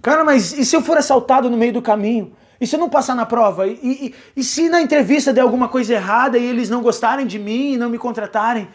Cara, mas e se eu for assaltado no meio do caminho? E se eu não passar na prova? E se na entrevista der alguma coisa errada e eles não gostarem de mim e não me contratarem?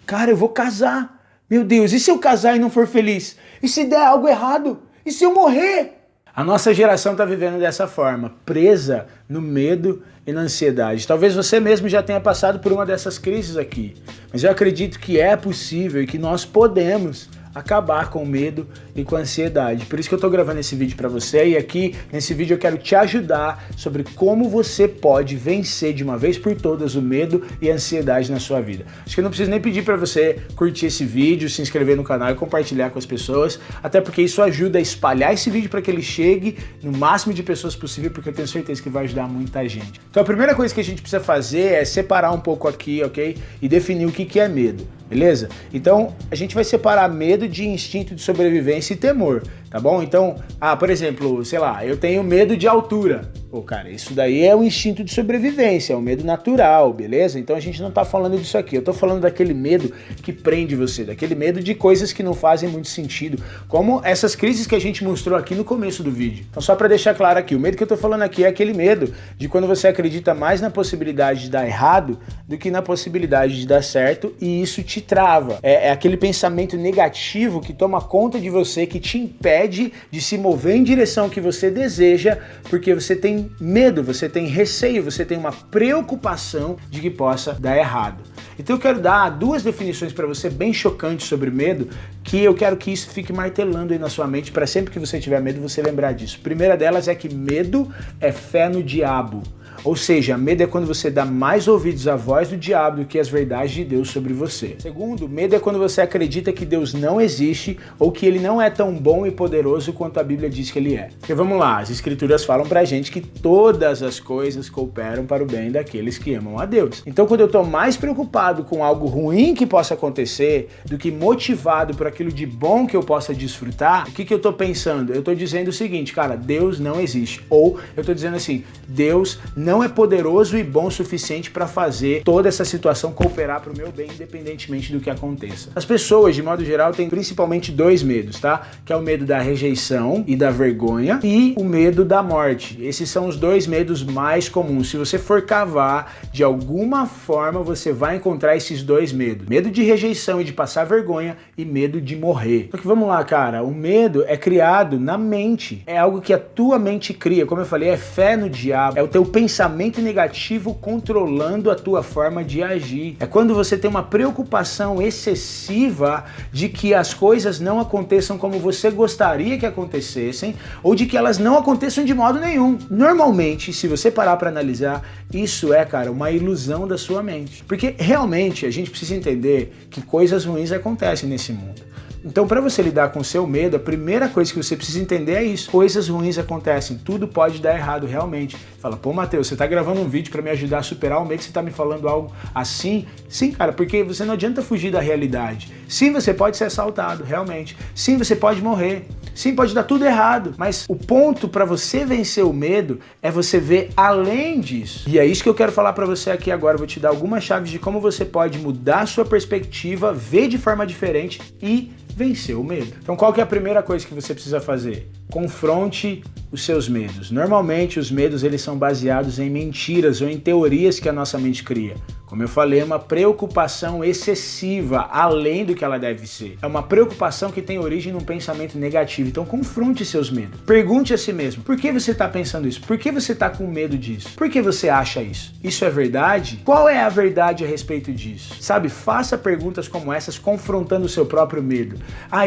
Cara, eu vou casar. Meu Deus, e se eu casar e não for feliz? E se der algo errado? E se eu morrer? A nossa geração está vivendo dessa forma, presa no medo e na ansiedade. Talvez você mesmo já tenha passado por uma dessas crises aqui, mas eu acredito que é possível e que nós podemos acabar com o medo e com a ansiedade. Por isso que eu tô gravando esse vídeo para você, e aqui nesse vídeo eu quero te ajudar sobre como você pode vencer de uma vez por todas o medo e a ansiedade na sua vida. Acho que eu não preciso nem pedir para você curtir esse vídeo, se inscrever no canal e compartilhar com as pessoas, até porque isso ajuda a espalhar esse vídeo para que ele chegue no máximo de pessoas possível, porque eu tenho certeza que vai ajudar muita gente. Então a primeira coisa que a gente precisa fazer é separar um pouco aqui, ok? E definir o que é medo. Beleza? Então, a gente vai separar medo de instinto de sobrevivência e temor, tá bom? Então, por exemplo, sei lá, eu tenho medo de altura. Pô, cara, isso daí é um instinto de sobrevivência, é um medo natural, beleza? Então a gente não tá falando disso aqui, eu tô falando daquele medo que prende você, daquele medo de coisas que não fazem muito sentido, como essas crises que a gente mostrou aqui no começo do vídeo. Então só pra deixar claro aqui, o medo que eu tô falando aqui é aquele medo de quando você acredita mais na possibilidade de dar errado do que na possibilidade de dar certo, e isso te trava. É aquele pensamento negativo que toma conta de você, que te impede de se mover em direção que você deseja, porque você tem medo, você tem receio, você tem uma preocupação de que possa dar errado. Então eu quero dar duas definições para você bem chocantes sobre medo, que eu quero que isso fique martelando aí na sua mente para sempre que você tiver medo você lembrar disso. A primeira delas é que medo é fé no diabo. Ou seja, medo é quando você dá mais ouvidos à voz do diabo do que às verdades de Deus sobre você. Segundo, medo é quando você acredita que Deus não existe ou que ele não é tão bom e poderoso quanto a Bíblia diz que ele é. Porque vamos lá, as escrituras falam pra gente que todas as coisas cooperam para o bem daqueles que amam a Deus. Então quando eu tô mais preocupado com algo ruim que possa acontecer do que motivado por aquilo de bom que eu possa desfrutar, o que eu tô pensando? Eu tô dizendo o seguinte, cara, Deus não existe. Ou eu tô dizendo assim, Deus não é poderoso e bom o suficiente para fazer toda essa situação cooperar para o meu bem, independentemente do que aconteça. As pessoas, de modo geral, têm principalmente dois medos, tá? Que é o medo da rejeição e da vergonha e o medo da morte. Esses são os dois medos mais comuns. Se você for cavar, de alguma forma você vai encontrar esses dois medos. Medo de rejeição e de passar vergonha e medo de morrer. Só que vamos lá, cara, o medo é criado na mente. É algo que a tua mente cria. Como eu falei, é fé no diabo. É o teu pensamento negativo controlando a tua forma de agir. É quando você tem uma preocupação excessiva de que as coisas não aconteçam como você gostaria que acontecessem ou de que elas não aconteçam de modo nenhum. Normalmente, se você parar para analisar, isso é, cara, uma ilusão da sua mente. Porque realmente a gente precisa entender que coisas ruins acontecem nesse mundo. Então, para você lidar com o seu medo, a primeira coisa que você precisa entender é isso. Coisas ruins acontecem, tudo pode dar errado realmente. Fala, pô, Matheus, você tá gravando um vídeo para me ajudar a superar o medo, você tá me falando algo assim? Sim, cara, porque você não adianta fugir da realidade. Sim, você pode ser assaltado, realmente. Sim, você pode morrer. Sim, pode dar tudo errado. Mas o ponto para você vencer o medo é você ver além disso. E é isso que eu quero falar para você aqui agora. Eu vou te dar algumas chaves de como você pode mudar a sua perspectiva, ver de forma diferente e vencer o medo. Então qual que é a primeira coisa que você precisa fazer? Confronte os seus medos. Normalmente os medos eles são baseados em mentiras ou em teorias que a nossa mente cria. Como eu falei, é uma preocupação excessiva, além do que ela deve ser. É uma preocupação que tem origem num pensamento negativo. Então confronte seus medos. Pergunte a si mesmo, por que você está pensando isso? Por que você está com medo disso? Por que você acha isso? Isso é verdade? Qual é a verdade a respeito disso? Sabe, faça perguntas como essas confrontando o seu próprio medo.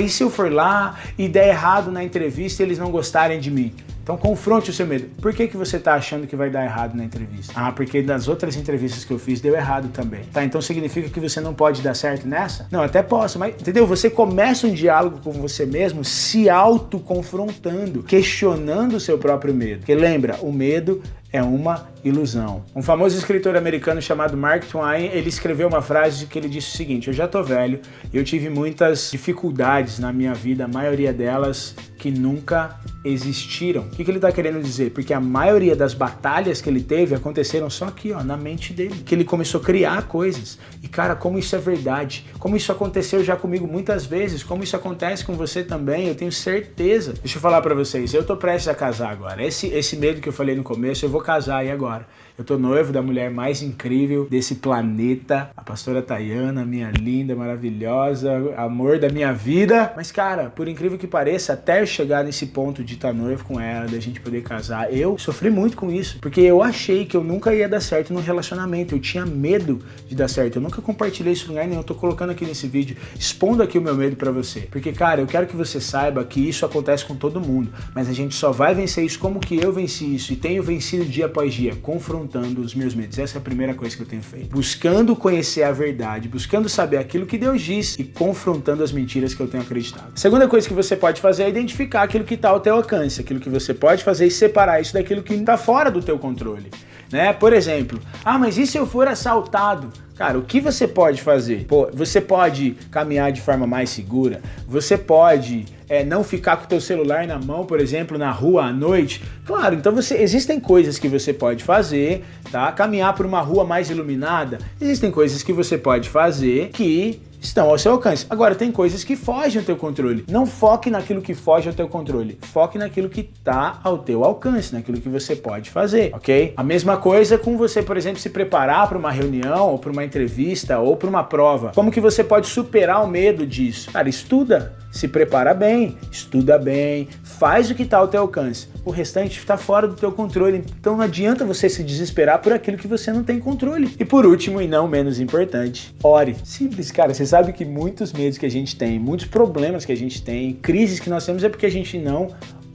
E se eu for lá e der errado na entrevista e eles não gostarem de mim? Então confronte o seu medo. Por que você está achando que vai dar errado na entrevista? Porque nas outras entrevistas que eu fiz deu errado também. Tá, então significa que você não pode dar certo nessa? Não, até posso, mas entendeu? Você começa um diálogo com você mesmo se autoconfrontando, questionando o seu próprio medo. Porque lembra, o medo é uma ilusão. Um famoso escritor americano chamado Mark Twain, ele escreveu uma frase que ele disse o seguinte: eu já tô velho, eu tive muitas dificuldades na minha vida, a maioria delas que nunca existiram. O que ele tá querendo dizer? Porque a maioria das batalhas que ele teve aconteceram só aqui, ó, na mente dele. Que ele começou a criar coisas. E cara, como isso é verdade, como isso aconteceu já comigo muitas vezes, como isso acontece com você também, eu tenho certeza. Deixa eu falar pra vocês, eu tô prestes a casar agora. Esse medo que eu falei no começo, eu vou casar aí agora. Eu tô noivo da mulher mais incrível desse planeta, a pastora Tayana, minha linda, maravilhosa, amor da minha vida. Mas cara, por incrível que pareça, até eu chegar nesse ponto de estar noivo com ela, da gente poder casar, eu sofri muito com isso, porque eu achei que eu nunca ia dar certo num relacionamento, eu tinha medo de dar certo, eu nunca compartilhei isso em lugar nenhum, eu tô colocando aqui nesse vídeo, expondo aqui o meu medo pra você, porque cara, eu quero que você saiba que isso acontece com todo mundo, mas a gente só vai vencer isso como que eu venci isso, e tenho vencido dia após dia, confrontando os meus medos. Essa é a primeira coisa que eu tenho feito. Buscando conhecer a verdade, buscando saber aquilo que Deus diz e confrontando as mentiras que eu tenho acreditado. A segunda coisa que você pode fazer é identificar aquilo que está ao teu alcance, aquilo que você pode fazer e separar isso daquilo que está fora do teu controle. Né? Por exemplo, mas e se eu for assaltado? Cara, o que você pode fazer? Pô, você pode caminhar de forma mais segura, você pode não ficar com o teu celular na mão, por exemplo, na rua à noite. Claro, então existem coisas que você pode fazer, tá? Caminhar por uma rua mais iluminada, existem coisas que você pode fazer que estão ao seu alcance. Agora, tem coisas que fogem ao teu controle. Não foque naquilo que foge ao teu controle. Foque naquilo que está ao teu alcance, naquilo que você pode fazer, ok? A mesma coisa com você, por exemplo, se preparar para uma reunião, ou para uma entrevista, ou para uma prova. Como que você pode superar o medo disso? Cara, estuda, se prepara bem, estuda bem, faz o que está ao teu alcance. O restante está fora do teu controle, então não adianta você se desesperar por aquilo que você não tem controle. E por último, e não menos importante, ore. Simples, cara, você sabe que muitos medos que a gente tem, muitos problemas que a gente tem, crises que nós temos é porque a gente não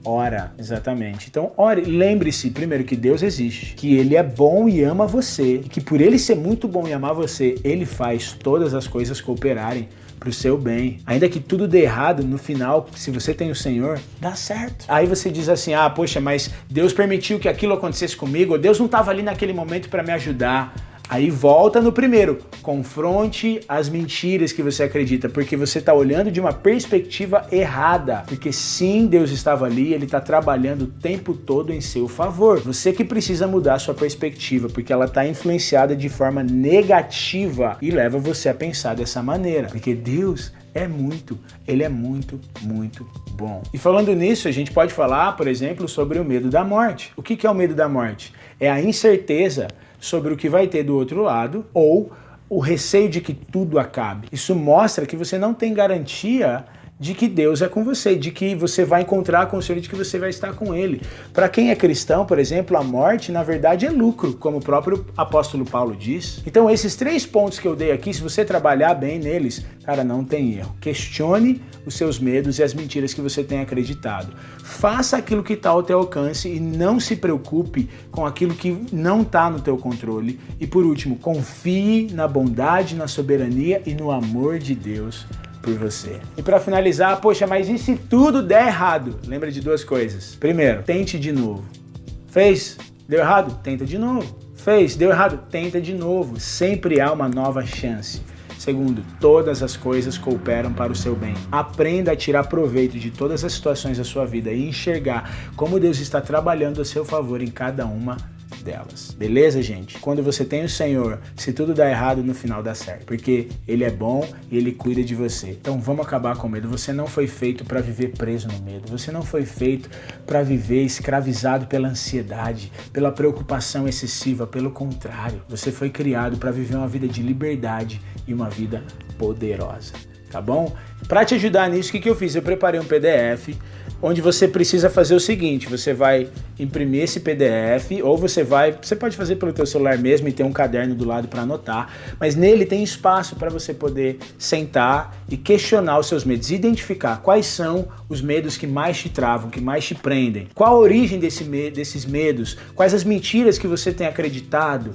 ora, exatamente. Então, ore. Lembre-se, primeiro, que Deus existe, que Ele é bom e ama você, e que por Ele ser muito bom e amar você, Ele faz todas as coisas cooperarem pro seu bem. Ainda que tudo dê errado, no final, se você tem o Senhor, dá certo. Aí você diz assim, poxa, mas Deus permitiu que aquilo acontecesse comigo, ou Deus não estava ali naquele momento para me ajudar. Aí volta no primeiro, confronte as mentiras que você acredita, porque você está olhando de uma perspectiva errada, porque sim, Deus estava ali, Ele está trabalhando o tempo todo em seu favor. Você que precisa mudar a sua perspectiva, porque ela está influenciada de forma negativa e leva você a pensar dessa maneira, porque Deus Ele é muito, muito bom. E falando nisso, a gente pode falar, por exemplo, sobre o medo da morte. O que é o medo da morte? É a incerteza sobre o que vai ter do outro lado ou o receio de que tudo acabe. Isso mostra que você não tem garantia de que Deus é com você, de que você vai encontrar com o Senhor, de que você vai estar com Ele. Para quem é cristão, por exemplo, a morte, na verdade, é lucro, como o próprio apóstolo Paulo diz. Então, esses 3 pontos que eu dei aqui, se você trabalhar bem neles, cara, não tem erro. Questione os seus medos e as mentiras que você tem acreditado. Faça aquilo que está ao teu alcance e não se preocupe com aquilo que não está no teu controle. E por último, confie na bondade, na soberania e no amor de Deus por você. E para finalizar, poxa, mas e se tudo der errado? Lembra de 2 coisas. Primeiro, tente de novo. Fez? Deu errado? Tenta de novo. Fez? Deu errado? Tenta de novo. Sempre há uma nova chance. Segundo, todas as coisas cooperam para o seu bem. Aprenda a tirar proveito de todas as situações da sua vida e enxergar como Deus está trabalhando a seu favor em cada uma delas. Beleza, gente? Quando você tem o Senhor, se tudo dá errado, no final dá certo. Porque Ele é bom e Ele cuida de você. Então vamos acabar com o medo. Você não foi feito para viver preso no medo. Você não foi feito para viver escravizado pela ansiedade, pela preocupação excessiva. Pelo contrário, você foi criado para viver uma vida de liberdade e uma vida poderosa. Tá bom? Para te ajudar nisso, o que eu fiz? Eu preparei um PDF onde você precisa fazer o seguinte, você vai imprimir esse PDF ou você pode fazer pelo teu celular mesmo e ter um caderno do lado para anotar, mas nele tem espaço para você poder sentar e questionar os seus medos, identificar quais são os medos que mais te travam, que mais te prendem? Qual a origem desses medos? Quais as mentiras que você tem acreditado?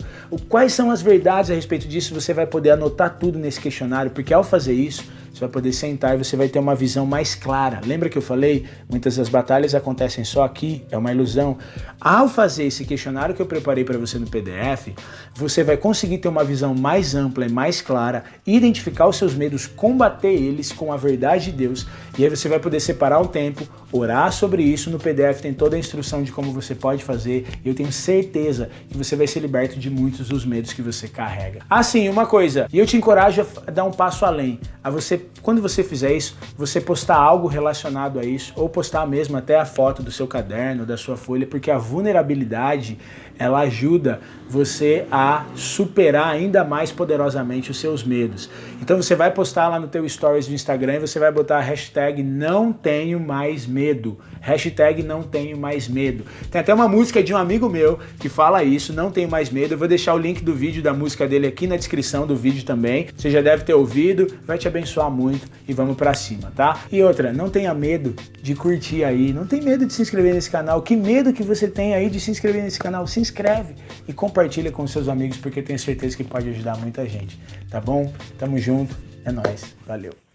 Quais são as verdades a respeito disso? Você vai poder anotar tudo nesse questionário, porque ao fazer isso, você vai poder sentar e você vai ter uma visão mais clara. Lembra que eu falei? Muitas das batalhas acontecem só aqui, é uma ilusão. Ao fazer esse questionário que eu preparei para você no PDF, você vai conseguir ter uma visão mais ampla e mais clara, identificar os seus medos, combater eles com a verdade de Deus, e aí você vai poder separar um tempo, orar sobre isso. No PDF tem toda a instrução de como você pode fazer, e eu tenho certeza que você vai ser liberto de muitos dos medos que você carrega. Assim, uma coisa, e eu te encorajo a dar um passo além, a você, quando você fizer isso, você postar algo relacionado a isso, ou postar mesmo até a foto do seu caderno, da sua folha, porque a vulnerabilidade, ela ajuda você a superar ainda mais poderosamente os seus medos. Então você vai postar lá no teu stories do Instagram e você vai botar a hashtag não tenho mais medo. Hashtag não tenho mais medo. Tem até uma música de um amigo meu que fala isso, não tenho mais medo. Eu vou deixar o link do vídeo da música dele aqui na descrição do vídeo também. Você já deve ter ouvido, vai te abençoar muito e vamos pra cima, tá? E outra, não tenha medo de curtir aí, não tem medo de se inscrever nesse canal. Que medo que você tem aí de se inscrever nesse canal? Se inscreve e compartilha com seus amigos, porque eu tenho certeza que pode ajudar muita gente, tá bom? Tamo junto, é nóis, valeu.